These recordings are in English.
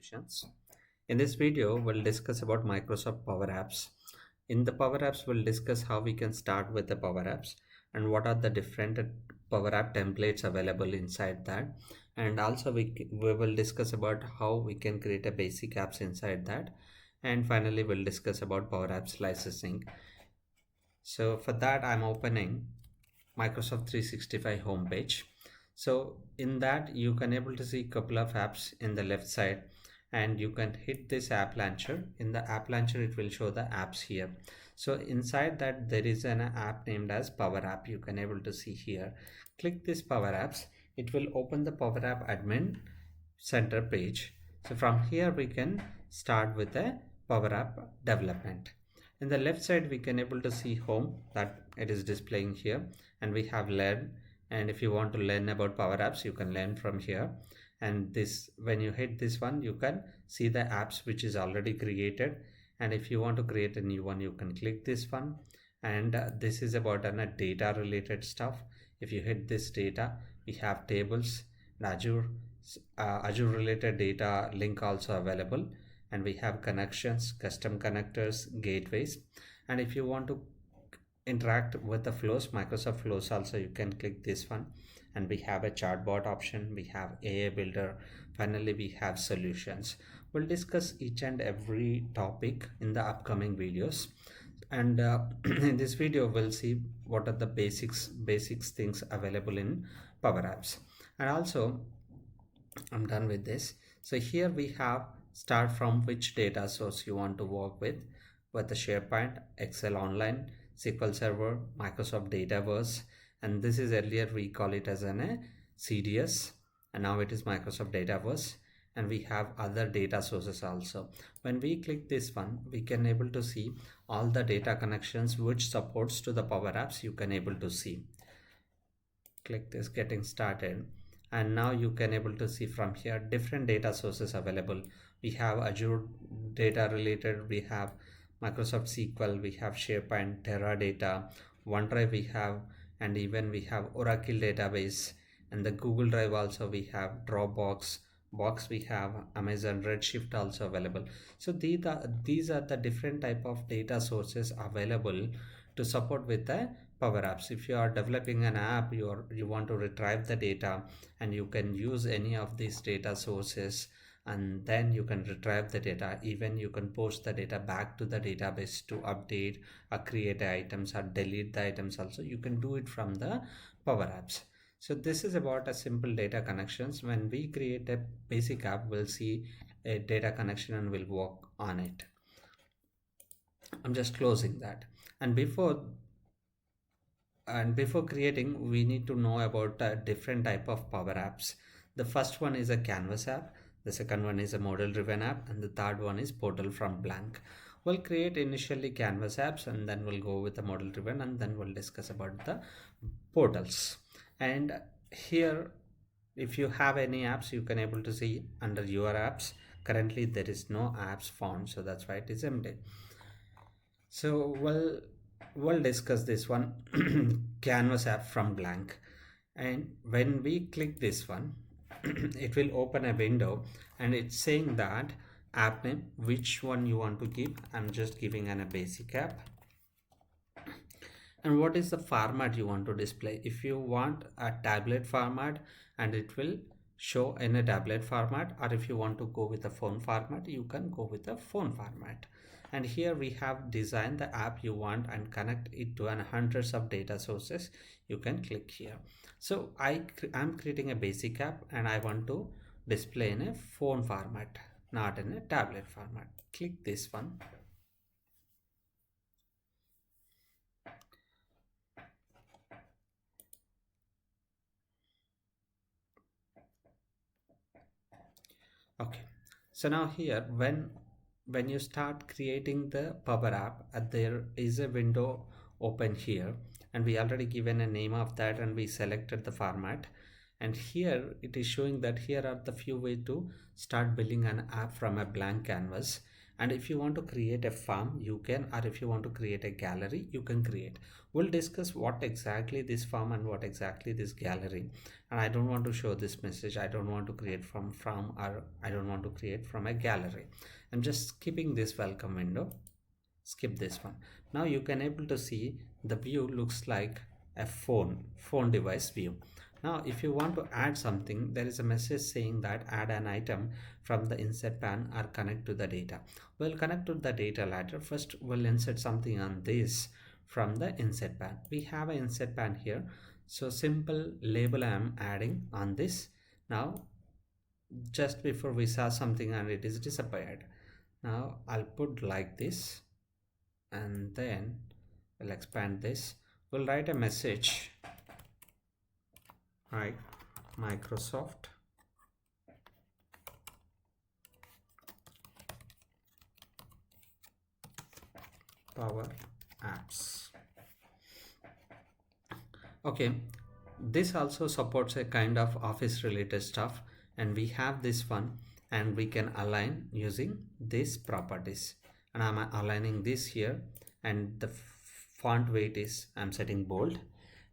solutions. In this video, we'll discuss about Microsoft Power Apps. In the Power Apps, we'll discuss how we can start with the Power Apps and what are the different Power App templates available inside that. And also we will discuss about how we can create a basic apps inside that. And finally, we'll discuss about Power Apps licensing. So for that, I'm opening Microsoft 365 homepage. So in that you can able to see a couple of apps in the left side, and you can hit this app launcher. In the app launcher it will show the apps here. So inside that there is an app named as Power App. You can able to see here. Click this Power Apps. It will open the Power App admin center page. So from here we can start with the Power App development. In the left side we can able to see home, that it is displaying here, and we have learn. And if you want to learn about Power Apps, you can learn from here. And this, when you hit this one, you can see the apps which is already created. And if you want to create a new one, you can click this one. And this is about data related stuff. If you hit this data, we have tables, Azure related data link also available, and we have connections, custom connectors, gateways. And if you want to interact with the flows, Microsoft Flows also, you can click this one. And we have a chatbot option, we have AI builder, finally we have solutions. We'll discuss each and every topic in the upcoming videos. And in this video we'll see what are the basics things available in Power Apps. And also I'm done with this. So here we have start from which data source you want to work with the SharePoint, Excel Online, SQL Server, Microsoft Dataverse, and this is earlier we call it as a CDS, and now it is Microsoft Dataverse. And we have other data sources also. When we click this one, we can able to see all the data connections which supports to the Power Apps. You can able to see. Click this getting started, and now you can able to see from here different data sources available. We have Azure data related, we have Microsoft SQL, we have SharePoint, Teradata, OneDrive we have, and even we have Oracle database, and the Google Drive also we have, Dropbox, we have Amazon Redshift also available. So these are the different type of data sources available to support with the Power Apps. If you are developing an app, you want to retrieve the data, and you can use any of these data sources, and then you can retrieve the data. Even you can post the data back to the database to update or create items or delete the items also. You can do it from the Power Apps. So this is about a simple data connections. When we create a basic app, we'll see a data connection and we'll work on it. I'm just closing that. And before creating, we need to know about different type of Power Apps. The first one is a Canvas app, the second one is a model driven app, and the third one is portal from blank. We'll create initially Canvas apps, and then we'll go with the model driven, and then we'll discuss about the portals. And here, if you have any apps, you can able to see under your apps. Currently there is no apps found, so that's why it is empty. So we'll discuss this one. Canvas app from blank. And when we click this one, it will open a window, and it's saying that app name, which one you want to give. I'm just giving a basic app. And what is the format you want to display? If you want a tablet format, and it will show in a tablet format, or if you want to go with a phone format, you can go with a phone format. And here we have designed the app you want and connect it to hundreds of data sources. You can click here. So I'm creating a basic app, and I want to display in a phone format, not in a tablet format. Click this one. Okay, so now here when you start creating the Power App, there is a window open here, and we already given a name of that, and we selected the format. And here it is showing that here are the few ways to start building an app from a blank canvas. And if you want to create a farm, you can, or if you want to create a gallery, you can create. We'll discuss what exactly this farm and what exactly this gallery. And I don't want to show this message. I don't want to create from or I don't want to create from a gallery. I'm just skipping this welcome window. Skip this one. Now you can able to see the view looks like a phone device view. Now if you want to add something, there is a message saying that add an item from the insert pan or connect to the data. We'll connect to the data later. First we'll insert something on this from the insert pan. We have an insert pan here, so simple label I am adding on this. Now just before we saw something and it is disappeared. Now I'll put like this, and then we'll expand this. We'll write a message. Hi, Microsoft Power Apps. Okay, this also supports a kind of office related stuff, and we have this one, and we can align using these properties. And I'm aligning this here, and the font weight is I'm setting bold.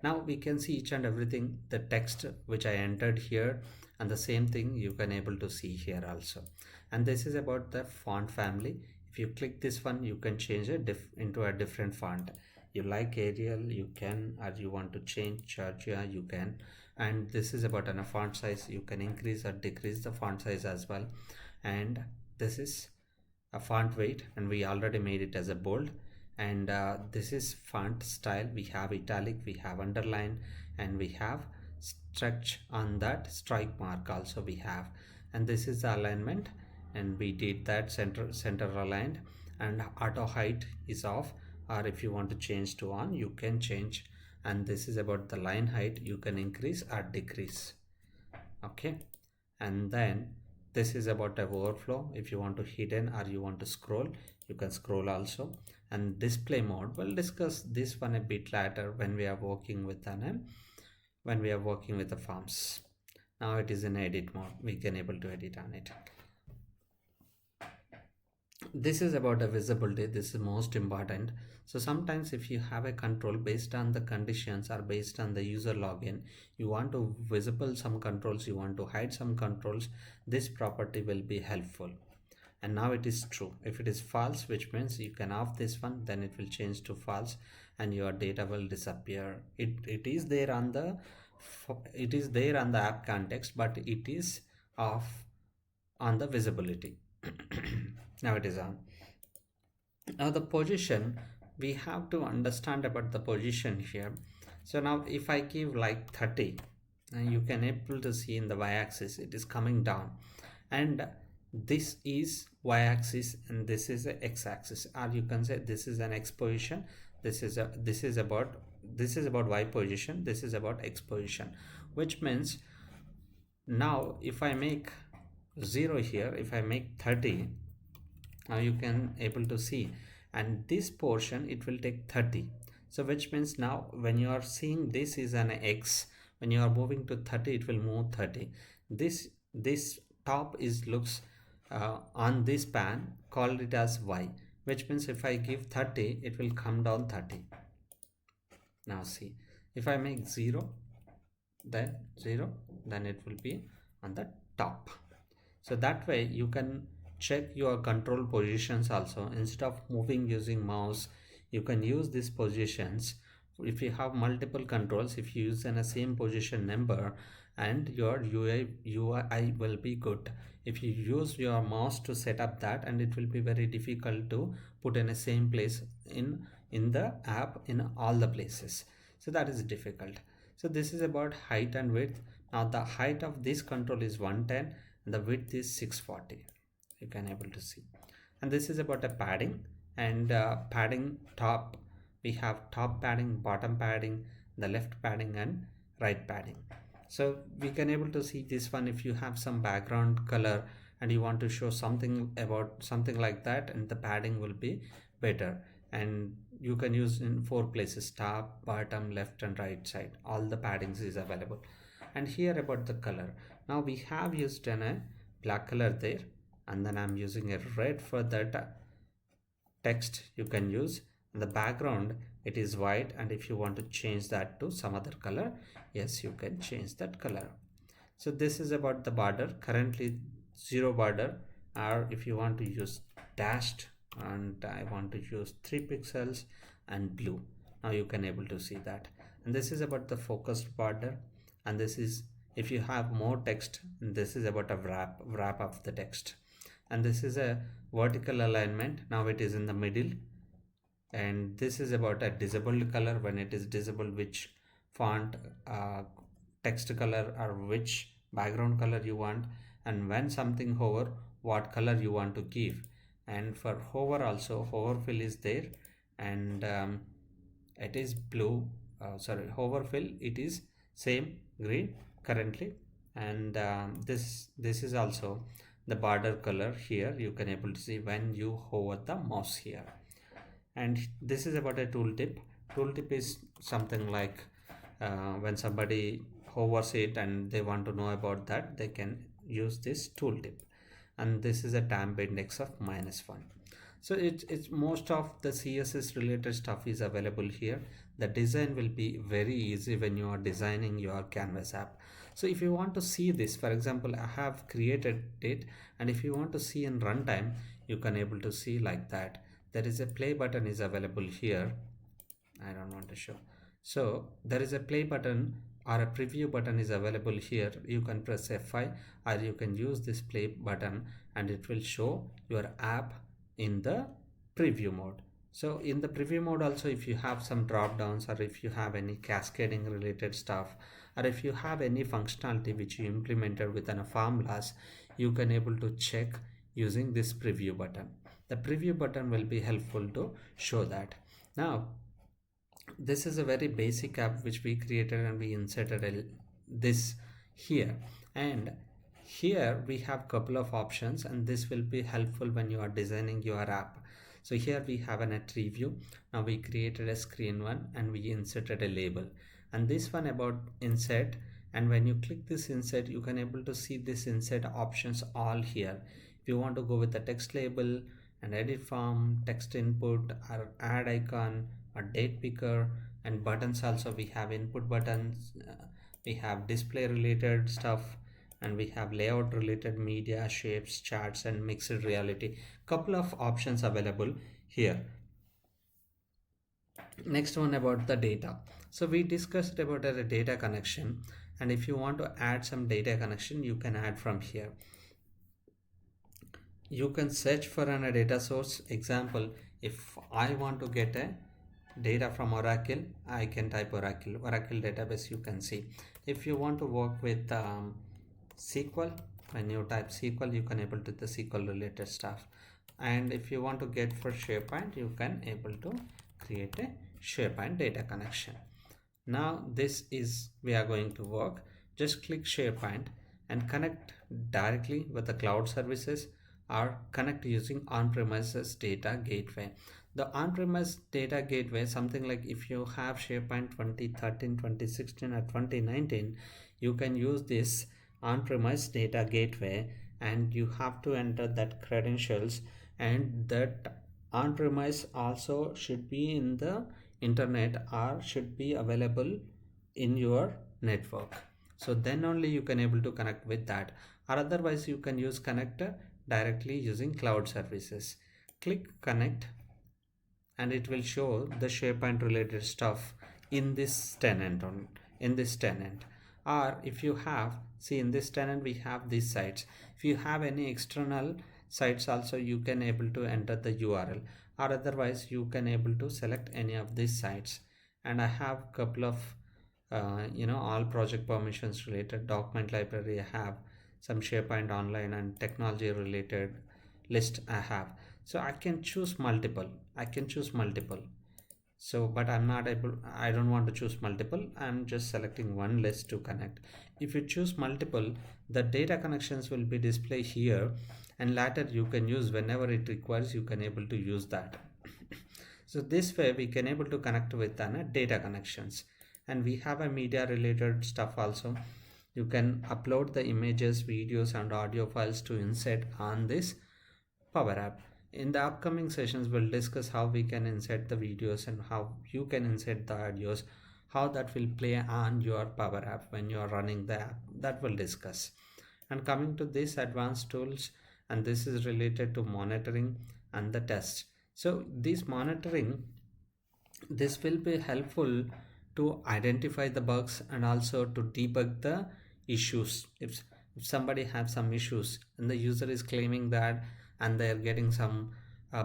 Now we can see each and everything, the text which I entered here, and the same thing you can able to see here also. And this is about the font family. If you click this one, you can change it into a different font. You like Arial, you can, or you want to change Georgia, you can. And this is about a font size. You can increase or decrease the font size as well. And this is a font weight, and we already made it as a bold. And this is font style. We have italic, we have underline, and we have stretch on that strike mark also we have. And this is the alignment, and we did that center aligned. And auto height is off, or if you want to change to on, you can change. And this is about the line height, you can increase or decrease. Okay, and then this is about a overflow. If you want to hidden or you want to scroll, you can scroll also. And display mode, we'll discuss this one a bit later when we are working with the forms. Now it is in edit mode, we can able to edit on it. This is about a visibility. This is most important. So sometimes if you have a control based on the conditions or based on the user login, you want to visible some controls, you want to hide some controls, this property will be helpful. And now it is true. If it is false, which means you can off this one, then it will change to false and your data will disappear. It is there on the app context, but it is off on the visibility. Now it is on. Now the position, we have to understand about the position here. So now if I give like 30, and you can able to see in the y-axis it is coming down, and this is y-axis and this is the x-axis, or you can say this is an x position, this is about y position, this is about x position, which means now if I make 0 here, if I make 30, now you can able to see, and this portion it will take 30. So which means now when you are seeing this is an x, when you are moving to 30 it will move 30. This top is looks on this pan, called it as y, which means if I give 30 it will come down 30. Now see, if I make 0, then it will be on the top. So that way you can check your control positions also. Instead of moving using mouse, you can use these positions. If you have multiple controls, if you use in a same position number, and your UI will be good. If you use your mouse to set up that, and it will be very difficult to put in a same place in the app in all the places. So that is difficult. So this is about height and width. Now the height of this control is 110 and the width is 640. You can able to see. And this is about a padding, and padding top, we have top padding, bottom padding, the left padding and right padding. So we can able to see this one. If you have some background color and you want to show something about something like that, and the padding will be better, and you can use in 4 places: top, bottom, left and right side. All the paddings is available. And here about the color, now we have used a black color there, and then I'm using a red for that text you can use. The background, it is white, and if you want to change that to some other color, yes, you can change that color. So this is about the border. Currently zero border, or if you want to use dashed, and I want to use 3 pixels and blue, now you can able to see that. And this is about the focused border, and this is if you have more text, this is about a wrap of the text. And this is a vertical alignment, now it is in the middle. And this is about a disabled color, when it is disabled, which font, text color, or which background color you want. And when something hover, what color you want to give. And for hover also, hover fill is there, and it is blue, sorry, hover fill, it is same green currently. And this is also the border color. Here you can able to see when you hover the mouse here. And this is about a tooltip. Tooltip is something like when somebody hovers it and they want to know about that, they can use this tooltip. And this is a temp index of -1. So it's most of the CSS related stuff is available here. The design will be very easy when you are designing your Canvas app. So if you want to see this, for example, I have created it, and if you want to see in runtime, you can able to see like that. There is a play button is available here. I don't want to show. So there is a play button or a preview button is available here. You can press F5, or you can use this play button, and it will show your app in the preview mode. So in the preview mode also, if you have some drop downs, or if you have any cascading related stuff, or if you have any functionality which you implemented within a formulas, you can able to check using this preview button. The preview button will be helpful to show that. Now this is a very basic app which we created, and we inserted this here. And here we have couple of options, and this will be helpful when you are designing your app. So here we have an tree view. Now we created a screen one, and we inserted a label, and this one about insert. And when you click this insert, you can able to see this insert options all here. If you want to go with the text label and edit form, text input, or add icon, or date picker, and buttons also, we have input buttons, we have display related stuff, and we have layout related, media, shapes, charts, and mixed reality. Couple of options available here. Next one about the data. So we discussed about a data connection, and if you want to add some data connection, you can add from here. You can search for a data source. Example, if I want to get a data from Oracle, I can type Oracle database. You can see. If you want to work with SQL, when you type SQL, you can able to the SQL related stuff. And if you want to get for SharePoint, you can able to create a SharePoint data connection. Now this is we are going to work. Just click SharePoint and connect directly with the cloud services, or connect using on-premises data gateway. The on-premise data gateway, something like if you have SharePoint 2013, 2016, or 2019, you can use this on-premise data gateway, and you have to enter that credentials, and that on-premise also should be in the internet, or should be available in your network. So then only you can able to connect with that, or otherwise you can use connector directly using cloud services. Click connect, and it will show the SharePoint related stuff in this tenant. Or if you have, see in this tenant we have these sites. If you have any external sites also, you can able to enter the URL, or otherwise you can able to select any of these sites. And I have couple of all project permissions related document library. I have some SharePoint online and technology related list I have. So I can choose multiple. So but I'm not able, I don't want to choose multiple. I'm just selecting one list to connect. If you choose multiple, the data connections will be displayed here, and later you can use whenever it requires, you can able to use that. So this way we can able to connect with data connections. And we have a media related stuff also. You can upload the images, videos, and audio files to insert on this Power App. In the upcoming sessions, we'll discuss how we can insert the videos and how you can insert the audios, how that will play on your Power App when you are running the app. That we'll discuss. And coming to these advanced tools, and this is related to monitoring and the test. So this monitoring, this will be helpful to identify the bugs and also to debug the issues. If somebody has some issues and the user is claiming that and they are getting some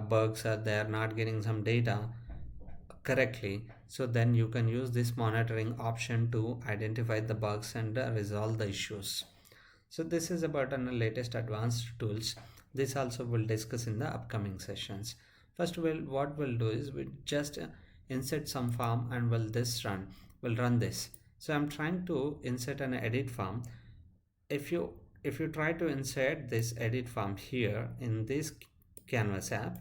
bugs or they are not getting some data correctly, so then you can use this monitoring option to identify the bugs and resolve the issues. So this is about the latest advanced tools. This also we'll discuss in the upcoming sessions. First, what we'll do is we just insert some form and we'll run this. So I'm trying to insert an edit form. If you try to insert this edit form here in this Canvas app,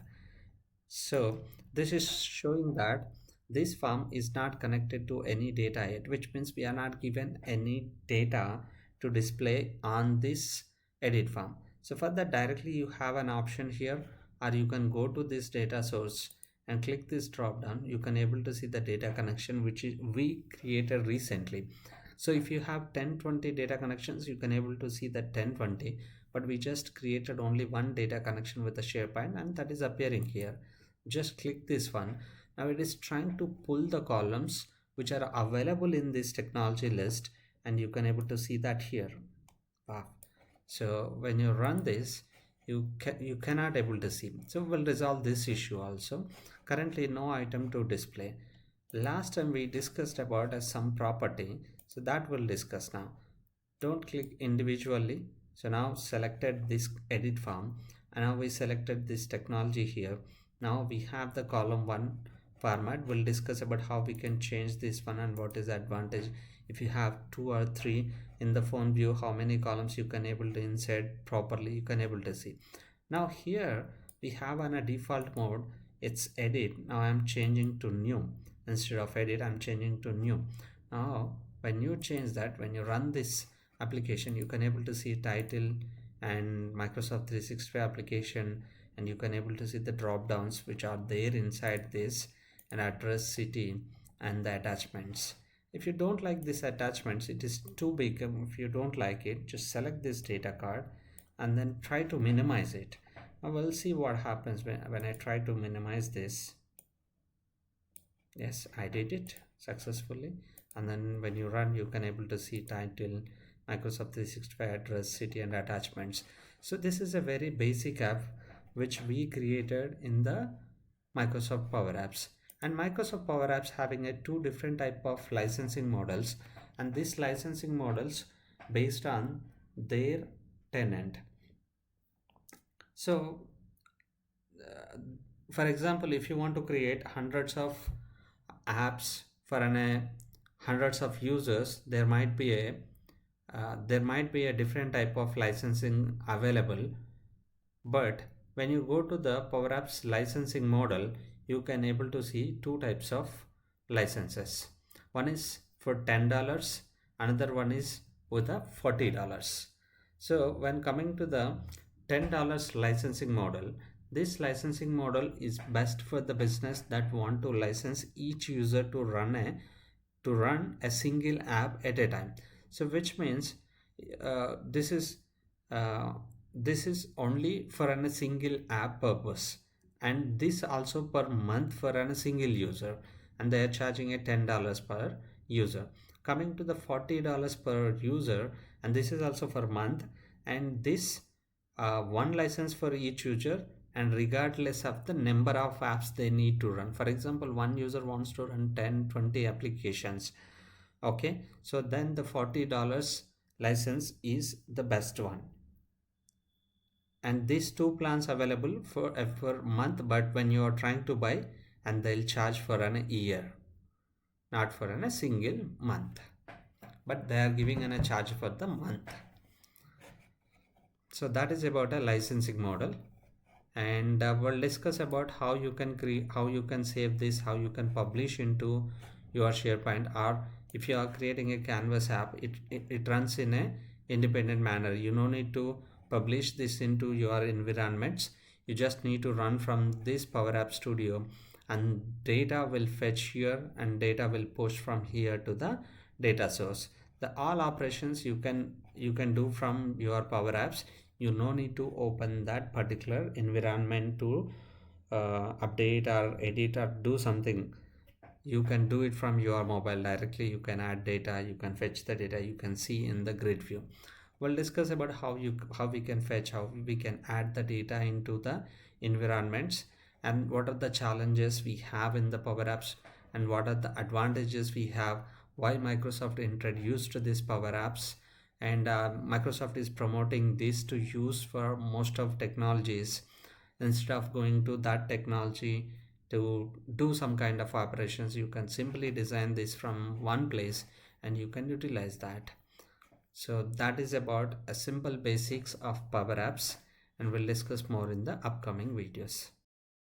so this is showing that this form is not connected to any data yet, which means we are not given any data to display on this edit form. So for that, directly you have an option here, or you can go to this data source and click this drop down. You can able to see the data connection which is we created recently. So if you have 1020 data connections, you can able to see that 1020, but we just created only one data connection with the SharePoint, and that is appearing here. Just click this one. Now it is trying to pull the columns which are available in this technology list, and you can able to see that here. Wow. So when you run this, you cannot able to see. So we'll resolve this issue also. Currently no item to display. Last time we discussed about some property, so that we'll discuss now. Don't click individually. So now selected this edit form, and now we selected this technology here. Now we have the column 1 format. We'll discuss about how we can change this one and what is the advantage if you have 2 or 3 in the phone view, how many columns you can able to insert properly, you can able to see. Now here we have on a default mode, it's edit. Now I'm changing to new. Instead of edit, I'm changing to new. Now when you change that, when you run this application, you can able to see title and Microsoft 365 application, and you can able to see the drop downs which are there inside this, and address, city, and the attachments. If you don't like this attachments, it is too big. If you don't like it, just select this data card and then try to minimize it. Now we'll see what happens when I try to minimize this. Yes, I did it successfully. And then when you run, you can able to see title, Microsoft 365 address, city, and attachments. So this is a very basic app which we created in the Microsoft Power Apps. And Microsoft Power Apps having a two different type of licensing models, and these licensing models based on their tenant. So for example, if you want to create hundreds of apps for hundreds of users, there might be a different type of licensing available. But when you go to the Power Apps licensing model, you can able to see two types of licenses. One is for $10, another one is with a $40. So when coming to the $10 licensing model, this licensing model is best for the business that want to license each user to run a single app at a time. So which means uh, this is uh, this is only for a single app purpose, and this also per month for a single user, and they are charging a $10 per user. Coming to the $40 per user, and this is also for month, and this one license for each user, and regardless of the number of apps they need to run. For example, one user wants to run 10-20 applications. Okay, so then the $40 license is the best one, and these two plans available for month, but when you are trying to buy, and they'll charge for an year, not for a single month, but they are giving a charge for the month. So that is about a licensing model. And we'll discuss about how you can create, how you can save this, how you can publish into your SharePoint, or if you are creating a Canvas app, it runs in a independent manner. You no need to publish this into your environments. You just need to run from this Power App Studio, and data will fetch here and data will push from here to the data source. The all operations you can do from your Power Apps. You no need to open that particular environment to update or edit or do something. You can do it from your mobile directly. You can add data, you can fetch the data, you can see in the grid view. We'll discuss about how we can fetch, how we can add the data into the environments, and what are the challenges we have in the Power Apps, and what are the advantages we have, why Microsoft introduced this Power Apps, and Microsoft is promoting this to use for most of technologies instead of going to that technology to do some kind of operations. You can simply design this from one place and you can utilize that. So that is about a simple basics of Power Apps, and we'll discuss more in the upcoming videos.